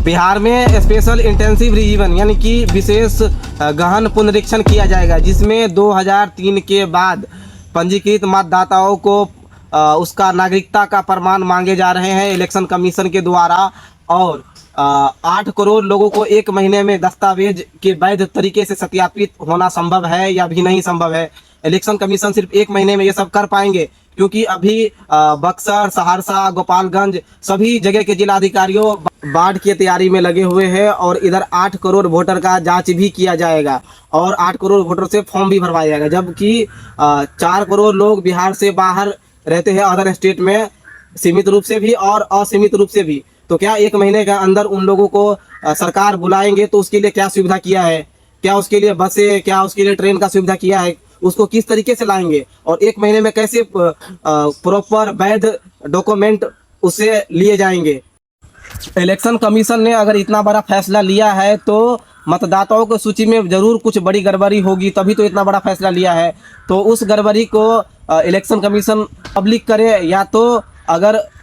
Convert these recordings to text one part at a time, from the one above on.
बिहार में special intensive revision यानी कि विशेष गहन पुनरीक्षण किया जाएगा, जिसमें 2003 के बाद पंजीकृत मतदाताओं को उसका नागरिकता का प्रमाण मांगे जा रहे हैं इलेक्शन कमीशन के द्वारा। और 8 करोड़ लोगों को एक महीने में दस्तावेज के वैध तरीके से सत्यापित होना संभव है या भी नहीं संभव है। इलेक्शन कमीशन सिर्फ एक महीने में ये सब कर पाएंगे, क्योंकि अभी बक्सर, सहरसा, गोपालगंज सभी जगह के जिलाधिकारियों बाढ़ की तैयारी में लगे हुए हैं। और इधर 8 करोड़ वोटर का जांच भी किया जाएगा और 8 करोड़ वोटर से फॉर्म भी भरवाया जाएगा, जबकि 4 करोड़ लोग बिहार से बाहर रहते हैं, अदर स्टेट में सीमित रूप से भी और असीमित रूप से भी। तो क्या एक महीने के अंदर उन लोगों को सरकार बुलाएंगे तो उसके लिए क्या सुविधा किया है, क्या उसके लिए बसें, क्या उसके लिए ट्रेन का सुविधा किया है, उसको किस तरीके से लाएंगे और एक महीने में कैसे प्रॉपर वैध डॉक्यूमेंट उससे लिए जाएंगे। इलेक्शन कमीशन ने अगर इतना बड़ा फैसला लिया है तो मतदाताओं की सूची में जरूर कुछ बड़ी गड़बड़ी होगी, तभी तो इतना बड़ा फैसला लिया है। तो उस गड़बड़ी को इलेक्शन कमीशन पब्लिक करे, या तो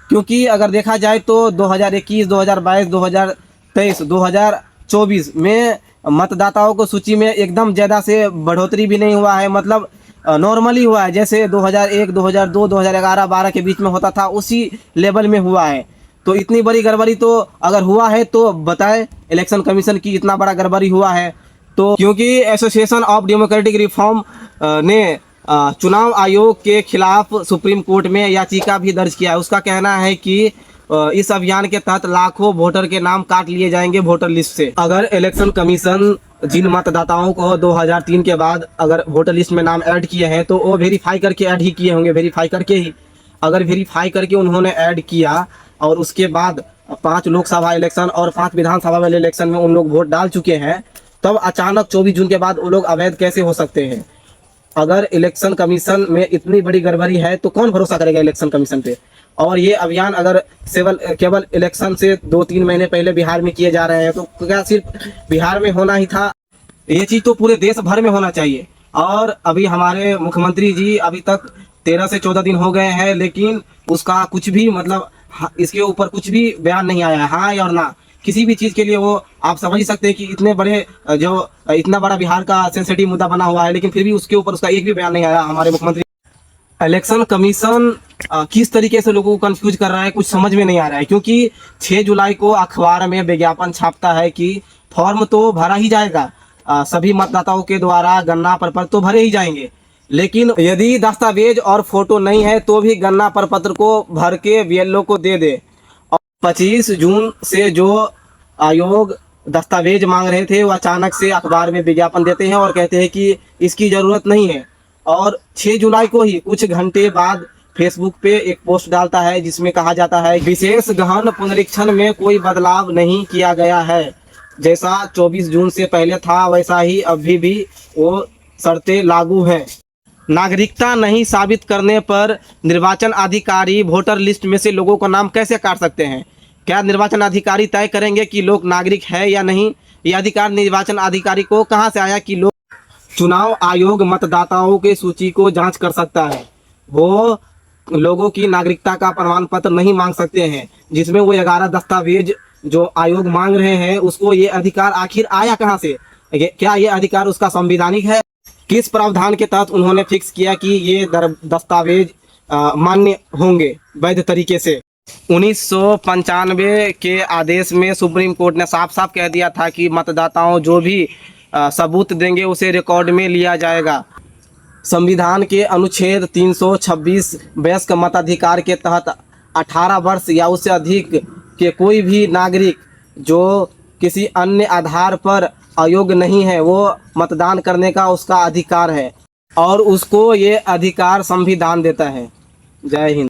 क्योंकि अगर देखा जाए तो 2021, 2022, 2023, 2024 में मतदाताओं को सूची में एकदम ज़्यादा से बढ़ोतरी भी नहीं हुआ है, मतलब नॉर्मली हुआ है, जैसे 2001, 2002, 2011, 12 के बीच में होता था उसी लेवल में हुआ है। तो इतनी बड़ी गड़बड़ी तो अगर हुआ है तो बताए इलेक्शन कमीशन की इतना बड़ा गड़बड़ी हुआ है। तो क्योंकि एसोसिएशन ऑफ डेमोक्रेटिक रिफॉर्म ने चुनाव आयोग के खिलाफ सुप्रीम कोर्ट में याचिका भी दर्ज किया है। उसका कहना है कि इस अभियान के तहत लाखों वोटर के नाम काट लिए जाएंगे वोटर लिस्ट से। अगर इलेक्शन कमीशन जिन मतदाताओं को 2003 के बाद अगर वोटर लिस्ट में नाम ऐड किए हैं तो वो वेरीफाई करके ऐड ही किए होंगे, वेरीफाई करके ही। अगर वेरीफाई करके उन्होंने ऐड किया और उसके बाद 5 लोकसभा इलेक्शन और 5 विधानसभा वाले इलेक्शन में उन लोग वोट डाल चुके हैं, तब अचानक 24 जून के बाद वो लोग अवैध कैसे हो सकते हैं। अगर इलेक्शन कमीशन में इतनी बड़ी गड़बड़ी है तो कौन भरोसा करेगा इलेक्शन कमीशन पे। और ये अभियान अगर केवल इलेक्शन से 2-3 महीने पहले बिहार में किए जा रहे हैं तो क्या सिर्फ बिहार में होना ही था? ये चीज़ तो पूरे देश भर में होना चाहिए। और अभी हमारे मुख्यमंत्री जी अभी तक 13 से 14 दिन हो गए हैं, लेकिन उसका कुछ भी मतलब इसके ऊपर कुछ भी बयान नहीं आया है, हाँ और ना। किसी भी चीज़ के लिए वो आप समझ सकते हैं कि इतना बड़ा बिहार का सेंसिटिव मुद्दा बना हुआ है, लेकिन फिर भी उसके ऊपर उसका एक भी बयान नहीं आया हमारे मुख्यमंत्री। इलेक्शन कमीशन किस तरीके से लोगों को कंफ्यूज कर रहा है कुछ समझ में नहीं आ रहा है, क्योंकि 6 जुलाई को अखबार में विज्ञापन छापता है कि फॉर्म तो भरा ही जाएगा, सभी मतदाताओं के द्वारा गणना प्रपत्र तो भरे ही जाएंगे, लेकिन यदि दस्तावेज और फोटो नहीं है तो भी गणना प्रपत्र को भर के बीएलओ को दे दे। और 25 जून से जो आयोग दस्तावेज मांग रहे थे वो अचानक से अखबार में विज्ञापन देते हैं और कहते हैं कि इसकी ज़रूरत नहीं है। और 6 जुलाई को ही कुछ घंटे बाद फेसबुक पे एक पोस्ट डालता है जिसमें कहा जाता है विशेष गहन पुनरीक्षण में कोई बदलाव नहीं किया गया है, जैसा 24 जून से पहले था वैसा ही अभी भी वो शर्तें लागू हैं। नागरिकता नहीं साबित करने पर निर्वाचन अधिकारी वोटर लिस्ट में से लोगों का नाम कैसे काट सकते हैं? क्या निर्वाचन अधिकारी तय करेंगे कि लोग नागरिक है या नहीं? यह अधिकार निर्वाचन अधिकारी को कहां से आया कि लोग? चुनाव आयोग मतदाताओं की सूची को जांच कर सकता है, वो लोगों की नागरिकता का प्रमाण पत्र नहीं मांग सकते हैं, जिसमें वो 11 दस्तावेज जो आयोग मांग रहे हैं उसको ये अधिकार आखिर आया कहां से? क्या ये अधिकार उसका संवैधानिक है? किस प्रावधान के तहत उन्होंने फिक्स किया कि ये दस्तावेज मान्य होंगे वैध तरीके से? 1995 के आदेश में सुप्रीम कोर्ट ने साफ साफ कह दिया था कि मतदाताओं जो भी सबूत देंगे उसे रिकॉर्ड में लिया जाएगा। संविधान के अनुच्छेद 326 वयस्क मताधिकार के तहत 18 वर्ष या उससे अधिक के कोई भी नागरिक जो किसी अन्य आधार पर अयोग्य नहीं है वो मतदान करने का उसका अधिकार है और उसको ये अधिकार संविधान देता है। जय हिंद।